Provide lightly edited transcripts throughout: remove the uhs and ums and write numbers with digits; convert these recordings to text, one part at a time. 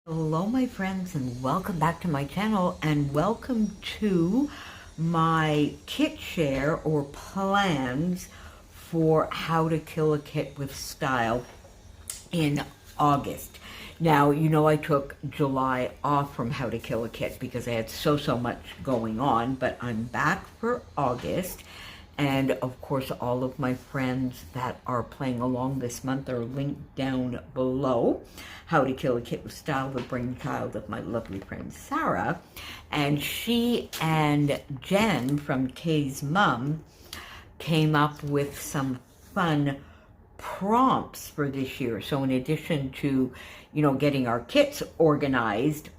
Hello my friends, and welcome back to my channel, and welcome to my kit share or plans for how to kill a kit with style in August. Now, you know, I took July off from How to Kill a Kit because I had so much going on, but I'm back for August. And of course, all of my friends that are playing along this month are linked down below. How to Kill a Kit with Style, the brainchild of my lovely friend Sarah. And she and Jen from Kay's Mum came up with some fun prompts for this year. So in addition to, you know, getting our kits organized,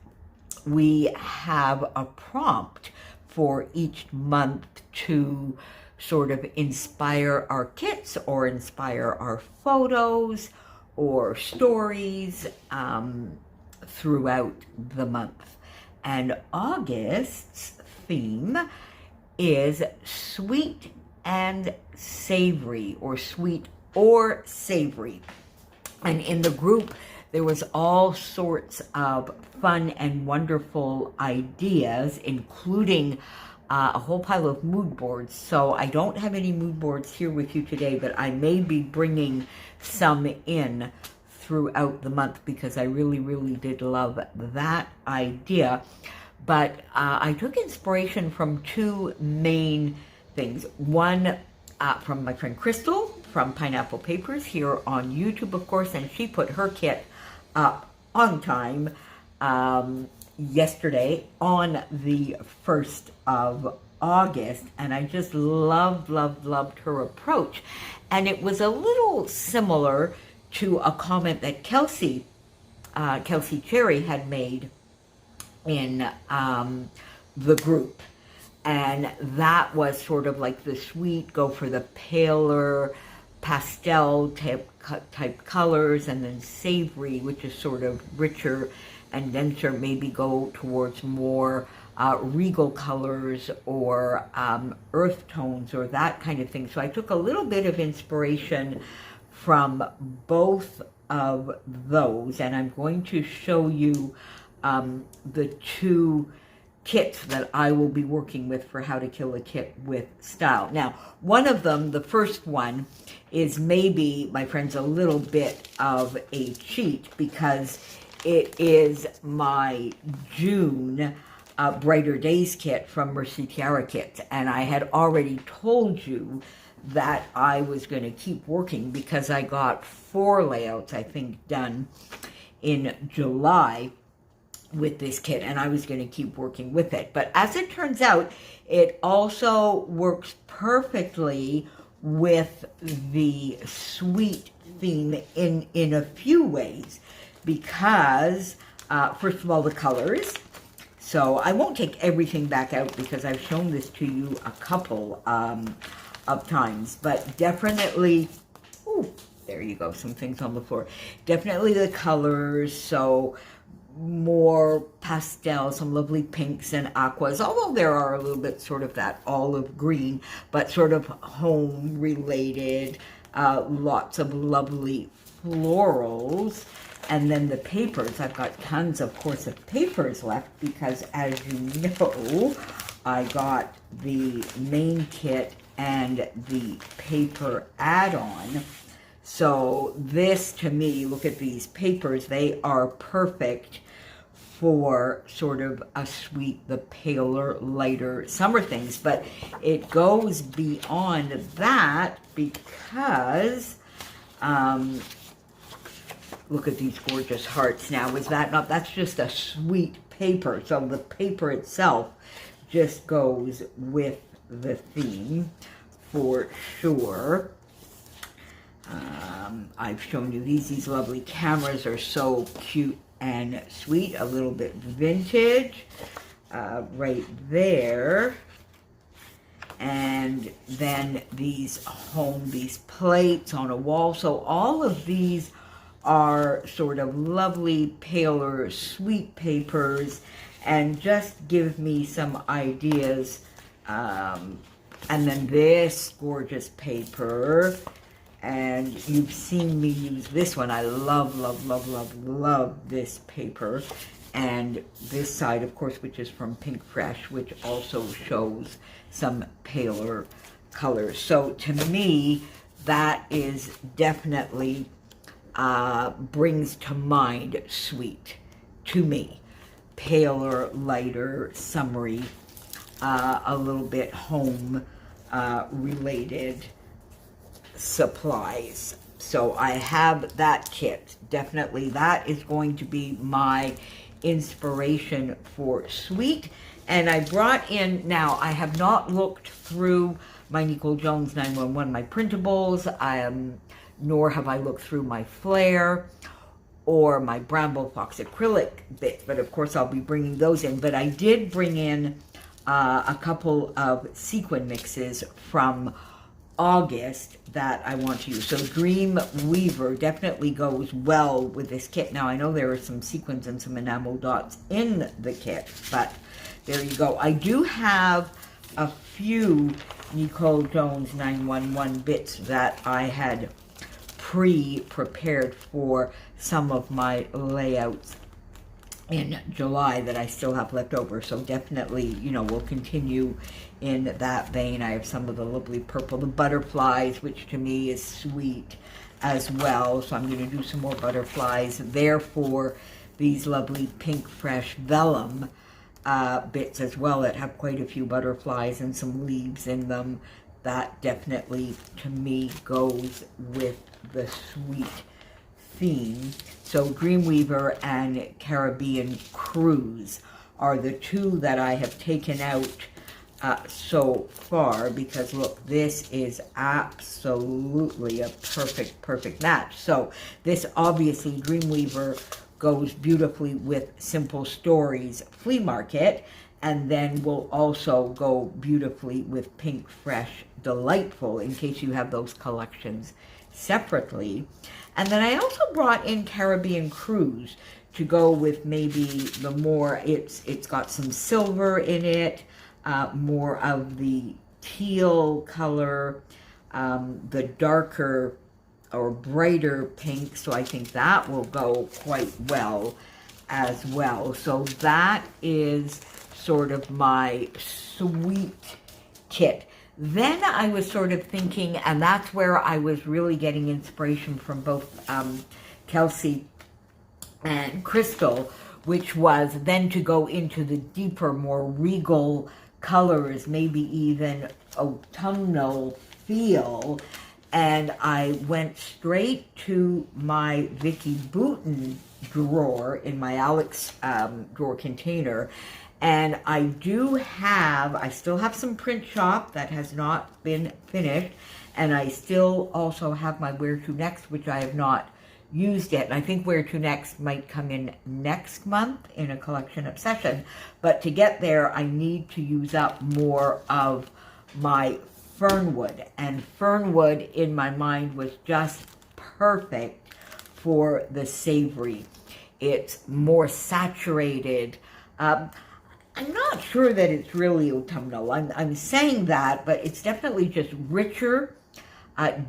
we have a prompt for each month to sort of inspire our kits or inspire our photos or stories throughout the month. And August's theme is sweet and savory, or sweet or savory. And in the group, there was all sorts of fun and wonderful ideas, including a whole pile of mood boards. So I don't have any mood boards here with you today, but I may be bringing some in throughout the month because I really did love that idea. But I took inspiration from two main things. One from my friend Crystal from Pineapple Papers here on YouTube, of course, and she put her kit up on time yesterday on the 1st of August, and I just loved her approach. And it was a little similar to a comment that Kelsey Cherry had made in the group. And that was sort of like the sweet, go for the paler pastel type colors, and then savory, which is sort of richer and denser, maybe go towards more regal colors or earth tones or that kind of thing. So I took a little bit of inspiration from both of those, and I'm going to show you the two kits that I will be working with for How to Kill a Kit with Style. Now, one of them, the first one, is maybe, my friends, a little bit of a cheat because it is my June Brighter Days kit from Mercy Tiara Kits. And I had already told you that I was going to keep working because I got 4 layouts, I think, done in July with this kit, and I was going to keep working with it. But as it turns out, it also works perfectly with the sweet theme in a few ways, because first of all, the colors. So I won't take everything back out because I've shown this to you a couple of times, but definitely, ooh, there you go, some things on the floor. Definitely the colors, so more pastel, some lovely pinks and aquas, although there are a little bit sort of that olive green, but sort of home related, lots of lovely florals. And then the papers, I've got tons, of course, of papers left because, as you know, I got the main kit and the paper add-on. So this, to me, look at these papers, they are perfect for sort of a sweet, the paler, lighter summer things. But it goes beyond that because, look at these gorgeous hearts. Now, is that not, that's just a sweet paper. So the paper itself just goes with the theme for sure. I've shown you these lovely cameras are so cute and sweet, a little bit vintage right there. And then these plates on a wall. So all of these are sort of lovely, paler, sweet papers, and just give me some ideas. And then this gorgeous paper, And you've seen me use this one. I love, love, love, love, love this paper. And this side, of course, which is from Pink Fresh, which also shows some paler colors. So to me, that is definitely brings to mind sweet to me. Paler, lighter, summery, a little bit home related supplies. So I have that kit. Definitely that is going to be my inspiration for sweet. And I brought in, now I have not looked through my NicoleJones911, my printables, nor have I looked through my flare or my Bramble Fox acrylic bits, but of course I'll be bringing those in. But I did bring in a couple of sequin mixes from August that I want to use. So Dream Weaver definitely goes well with this kit. Now I know there are some sequins and some enamel dots in the kit, but there you go. I do have a few NicoleJones911 bits that I had pre-prepared for some of my layouts in July that I still have left over. So definitely, you know, we'll continue in that vein. I have some of the lovely purple, the butterflies, which to me is sweet as well. So I'm going to do some more butterflies. Therefore, these lovely Pink Fresh vellum bits as well that have quite a few butterflies and some leaves in them. That definitely, to me, goes with the sweet theme. So Dreamweaver and Caribbean Cruise are the two that I have taken out so far, because look, this is absolutely a perfect match. So this obviously, Dreamweaver goes beautifully with Simple Stories Flea Market, and then will also go beautifully with Pink Fresh Delightful, in case you have those collections separately. And then I also brought in Caribbean Cruise to go with maybe the more, it's got some silver in it, more of the teal color, the darker or brighter pink, so I think that will go quite well as well. So that is sort of my sweet kit. Then I was sort of thinking, and that's where I was really getting inspiration from both Kelsey and Crystal, which was then to go into the deeper, more regal colors, maybe even autumnal feel. And I went straight to my Vicky Bouton drawer in my Alex drawer container. And I still have some print shop that has not been finished. And I still also have my Where To Next, which I have not used yet. And I think Where To Next might come in next month in a collection obsession. But to get there, I need to use up more of my Fernwood. And Fernwood, in my mind, was just perfect for the savory. It's more saturated. I'm not sure that it's really autumnal. I'm saying that, but it's definitely just richer,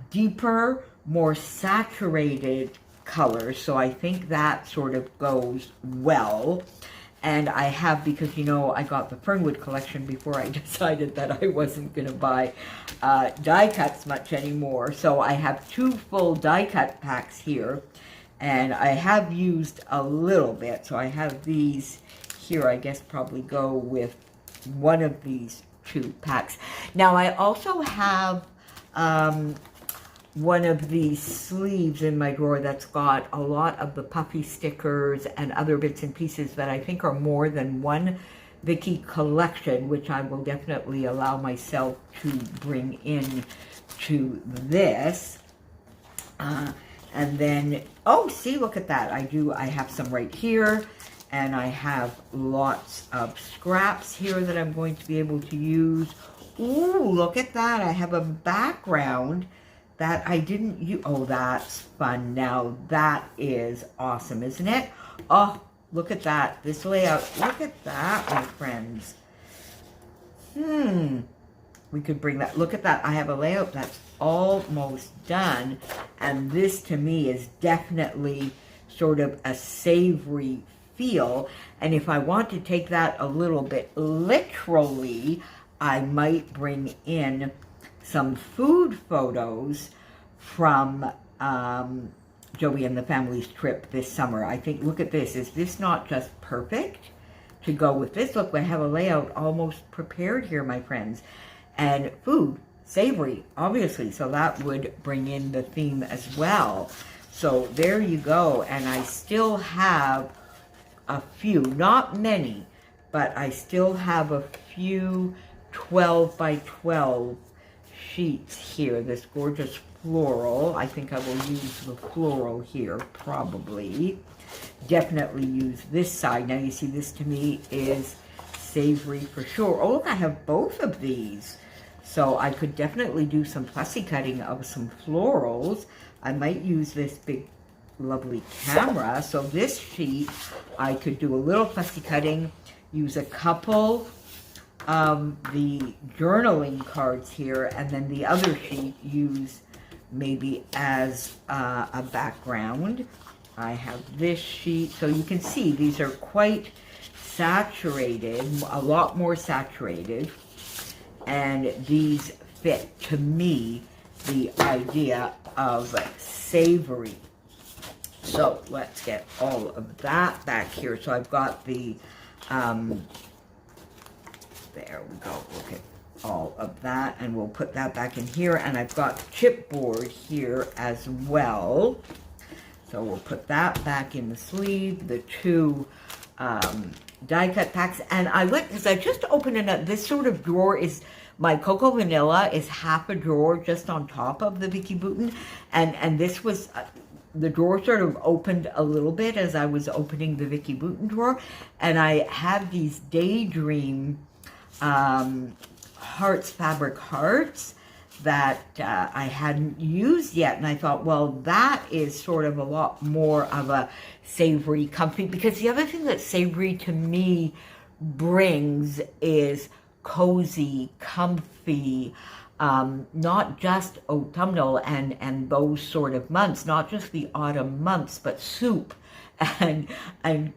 deeper, more saturated colors. So I think that sort of goes well. And I have, because, you know, I got the Fernwood collection before I decided that I wasn't going to buy die cuts much anymore. So I have 2 full die cut packs here. And I have used a little bit. So I have these here, I guess probably go with one of these 2 packs. Now I also have one of these sleeves in my drawer that's got a lot of the puffy stickers and other bits and pieces that I think are more than one Vicky collection, which I will definitely allow myself to bring in to this. And then, oh, see, look at that. I have some right here. And I have lots of scraps here that I'm going to be able to use. Ooh, look at that. I have a background that I didn't use. Oh, that's fun. Now, that is awesome, isn't it? Oh, look at that. This layout. Look at that, my friends. we could bring that. Look at that. I have a layout that's almost done. And this to me is definitely sort of a savory feel. And if I want to take that a little bit literally, I might bring in some food photos from Joey and the family's trip this summer. I think, look at this. Is this not just perfect to go with this? Look, I have a layout almost prepared here, my friends. And food, savory, obviously. So that would bring in the theme as well. So there you go. And I still have a few, not many, but I still have a few 12 by 12 sheets here. This gorgeous floral. I think I will use the floral here, probably. Definitely use this side. Now you see this to me is savory for sure. Oh, look, I have both of these. So I could definitely do some fussy cutting of some florals. I might use this big, lovely camera. So this sheet, I could do a little fussy cutting, use a couple of the journaling cards here, and then the other sheet use maybe as a background. I have this sheet. So you can see these are quite saturated, a lot more saturated. And these fit, to me, the idea of savory. So let's get all of that back here. So I've got the, there we go, look at all of that. And we'll put that back in here. And I've got chipboard here as well. So we'll put that back in the sleeve, the two die cut packs. And I went, because I just opened it up, this sort of drawer is, my Cocoa Vanilla is half a drawer just on top of the Vicki Boutin. And this was, the drawer sort of opened a little bit as I was opening the Vicki Boutin drawer. And I have these Daydream hearts, fabric hearts, that I hadn't used yet. And I thought, well, that is sort of a lot more of a savory, comfy, because the other thing that savory to me brings is cozy, comfy, not just autumnal and those sort of months, not just the autumn months, but soup and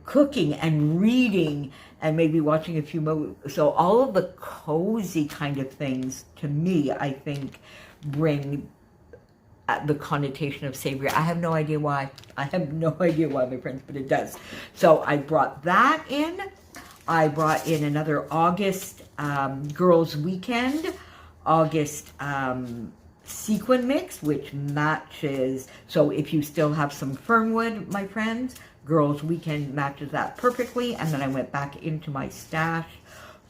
cooking and reading and maybe watching a few movies. So all of the cozy kind of things, to me, I think, bring the connotation of savory. I have no idea why. I have no idea why, my friends, but it does. So I brought that in. I brought in another August Girls Weekend, August sequin mix, which matches. So if you still have some Fernwood, my friends, Girls Weekend matches that perfectly. And then I went back into my stash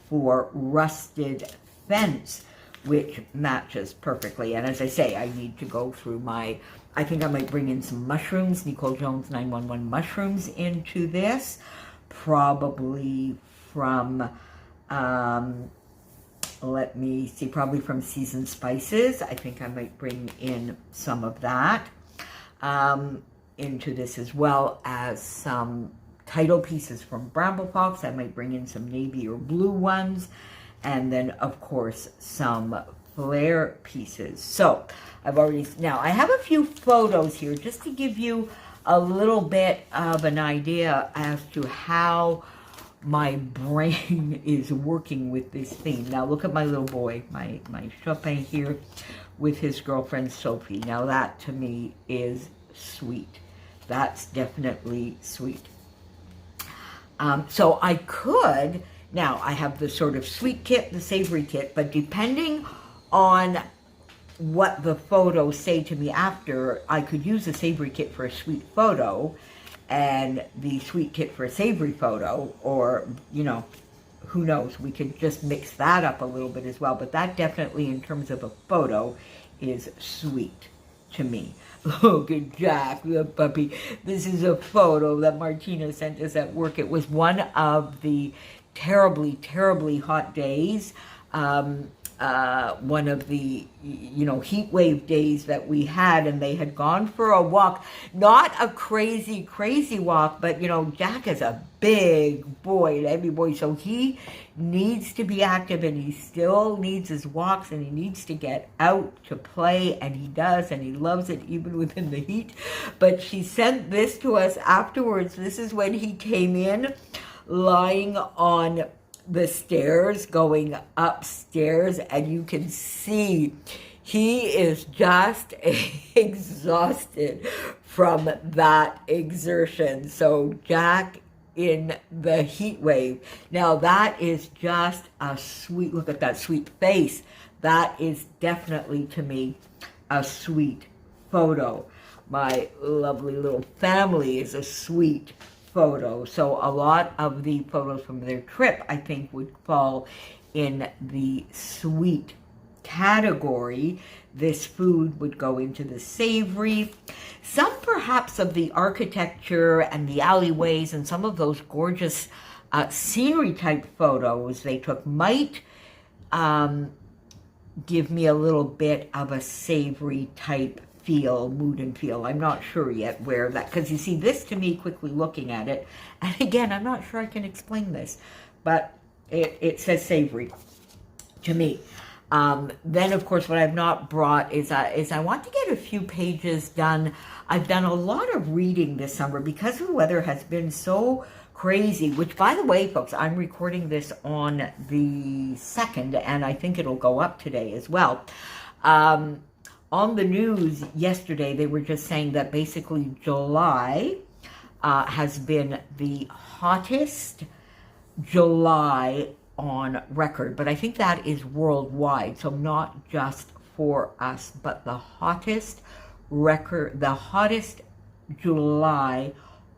for Rusted Fence, which matches perfectly. And as I say, I need to go through my, I think I might bring in some mushrooms, NicoleJones911 mushrooms into this, probably from, let me see, probably from Seasoned Spices. I think I might bring in some of that into this, as well as some title pieces from Bramble Fox. I might bring in some navy or blue ones. And then, of course, some flare pieces. So I've already, now I have a few photos here just to give you a little bit of an idea as to how my brain is working with this theme. Now look at my little boy, my Chopin here with his girlfriend Sophie. Now that to me is sweet. That's definitely sweet. So I could, now I have the sort of sweet kit, the savory kit, but depending on what the photos say to me after, I could use the savory kit for a sweet photo and the sweet kit for a savory photo, or, you know, who knows, we could just mix that up a little bit as well. But that definitely, in terms of a photo, is sweet to me. Look at Jack, the puppy. This is a photo that Martina sent us at work. It was one of the terribly, terribly hot days. one of the, heat wave days that we had, and they had gone for a walk. Not a crazy, crazy walk, but, Jack is a big boy, heavy boy, so he needs to be active, and he still needs his walks, and he needs to get out to play, and he does, and he loves it even within the heat. But she sent this to us afterwards. This is when he came in, lying on the stairs, going upstairs, and you can see he is just exhausted from that exertion. So Jack in the heat wave. Now that is just a sweet, look at that sweet face. That is definitely, to me, a sweet photo. My lovely little family is a sweet photo. So a lot of the photos from their trip, I think, would fall in the sweet category. This food would go into the savory. Some perhaps of the architecture and the alleyways and some of those gorgeous scenery type photos they took might give me a little bit of a savory type mood and feel. I'm not sure yet where that, because you see this to me quickly looking at it, and again, I'm not sure I can explain this, but it says savory to me. Then, of course, what I've not brought is I want to get a few pages done. I've done a lot of reading this summer because the weather has been so crazy, which, by the way, folks, I'm recording this on the 2nd, and I think it'll go up today as well. On the news yesterday, they were just saying that basically July has been the hottest July on record. But I think that is worldwide, so not just for us, but the hottest July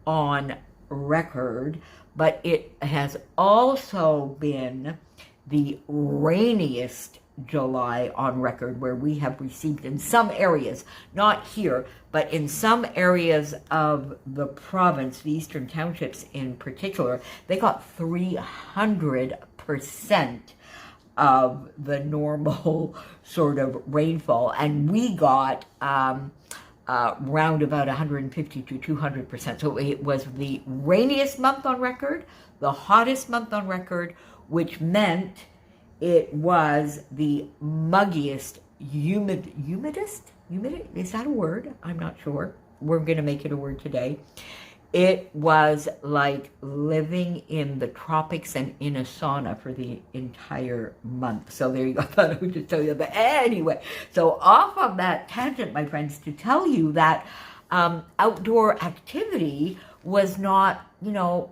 on record. But it has also been the rainiest July on record, where we have received in some areas, not here, but in some areas of the province, the eastern townships in particular, they got 300% of the normal sort of rainfall, and we got round about 150 to 200%. So it was the rainiest month on record, the hottest month on record, which meant it was the muggiest, humidest, is that a word? I'm not sure. We're going to make it a word today. It was like living in the tropics and in a sauna for the entire month. So there you go. I thought I would just tell you that. Anyway, so off of that tangent, my friends, to tell you that outdoor activity was not,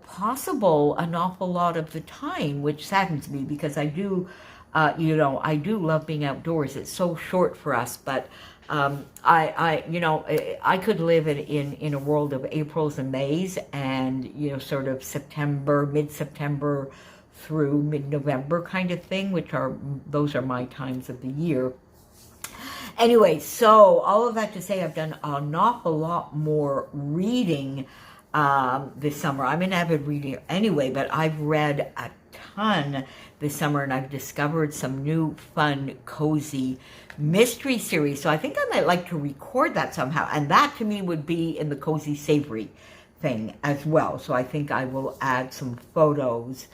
possible an awful lot of the time, which saddens me because I do love being outdoors. It's so short for us, but I could live in a world of Aprils and Mays and, sort of September, mid-September through mid-November kind of thing, those are my times of the year. Anyway, so all of that to say, I've done an awful lot more reading this summer. I'm an avid reader anyway, but I've read a ton this summer, and I've discovered some new, fun, cozy mystery series. So I think I might like to record that somehow, and that to me would be in the cozy savory thing as well. So I think I will add some photos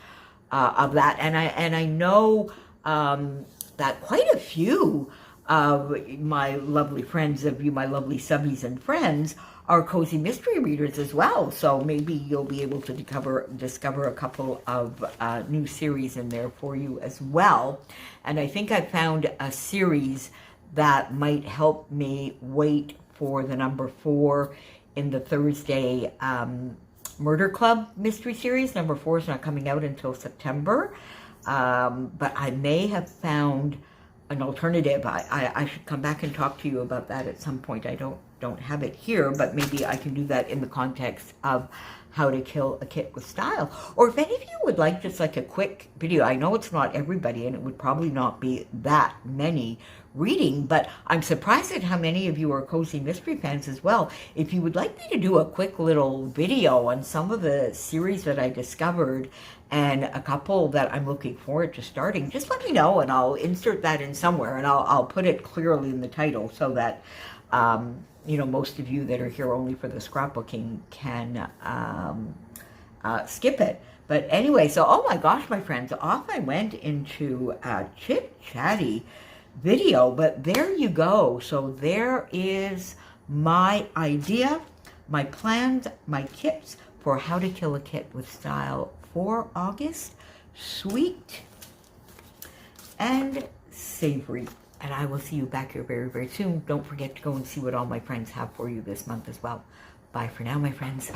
of that, and I know that quite a few of my lovely friends, my lovely subbies and friends, are cozy mystery readers as well. So maybe you'll be able to discover a couple of new series in there for you as well. And I think I found a series that might help me wait for the number 4 in the Thursday Murder Club mystery series. Number 4 is not coming out until September, but I may have found an alternative. I should come back and talk to you about that at some point. I don't don't have it here, but maybe I can do that in the context of how to kill a kit with style. Or if any of you would like just like a quick video, I know it's not everybody and it would probably not be that many reading, but I'm surprised at how many of you are Cozy Mystery fans as well. If you would like me to do a quick little video on some of the series that I discovered and a couple that I'm looking forward to starting, just let me know and I'll insert that in somewhere, and I'll put it clearly in the title so that you know, most of you that are here only for the scrapbooking can skip it. But anyway, so oh my gosh, my friends, off I went into a chit-chatty video, but there you go. So there is my idea, my plans, my tips for how to kill a kit with style for August. Sweet and savory. And I will see you back here very, very soon. Don't forget to go and see what all my friends have for you this month as well. Bye for now, my friends.